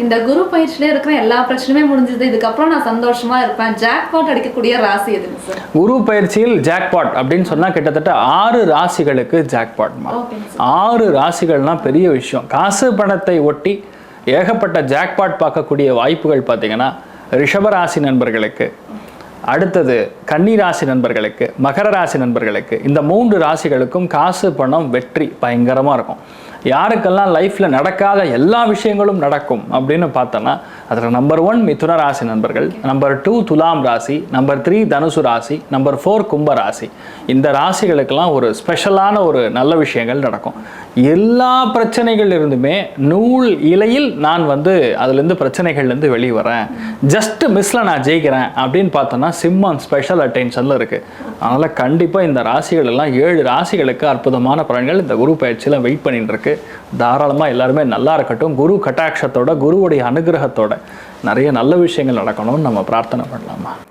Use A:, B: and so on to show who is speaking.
A: இந்த குரு பயிற்சியிலே இருக்கிற எல்லா பிரச்சனையுமே முடிஞ்சது, இதுக்கப்புறம் நான் சந்தோஷமா இருப்பேன், ஜாக்பாட் அடிக்கக்கூடிய ராசி எதுங்க சார்?
B: குரு பயிற்சியில் ஜாக்பாட் அப்படின்னு சொன்னா கிட்டத்தட்ட 6 ராசிகளுக்கு ஜாக்பாட்மா. 6 ராசிகள்லாம் பெரிய விஷயம். காசு பணத்தை ஒட்டி ஏகப்பட்ட ஜாக்பாட் பார்க்கக்கூடிய வாய்ப்புகள் பார்த்தீங்கன்னா ரிஷபராசி நண்பர்களுக்கு, அடுத்தது கன்னி ராசி நண்பர்களுக்கு, மகர ராசி நண்பர்களுக்கு, இந்த 3 ராசிகளுக்கும் காசு பணம் வெற்றி பயங்கரமாக இருக்கும். யாருக்கெல்லாம் லைஃப்பில் நடக்காத எல்லா விஷயங்களும் நடக்கும் அப்படின்னு பார்த்தோன்னா அதில் நம்பர் 1 மிதுன ராசி நண்பர்கள், நம்பர் 2 துலாம் ராசி, நம்பர் 3 தனுசு ராசி, நம்பர் 4 கும்ப ராசி. இந்த ராசிகளுக்கெல்லாம் ஒரு ஸ்பெஷலான ஒரு நல்ல விஷயங்கள் நடக்கும். எல்லா பிரச்சனைகள் இருந்துமே நூல் இலையில் நான் அதுலேருந்து பிரச்சனைகள்லேருந்து வெளியே வரேன், ஜஸ்ட் மிஸ்ல நான் ஜெயிக்கிறேன் அப்படின்னு பார்த்தோன்னா சிம்மம் ஸ்பெஷல் அட்டென்ஷனில் இருக்குது. அதனால் கண்டிப்பாக இந்த ராசிகள் எல்லாம் 7 ராசிகளுக்கு அற்புதமான பலன்கள் இந்த குரு பயிற்சியில் வெயிட் பண்ணிட்டு இருக்கு. தாராளமாக எல்லாருமே நல்லா இருக்கட்டும். குரு கட்டாட்சத்தோட, குருவுடைய அனுகிரகத்தோட நிறைய நல்ல விஷயங்கள் நடக்கணும்னு நம்ம பிரார்த்தனை பண்ணலாமா.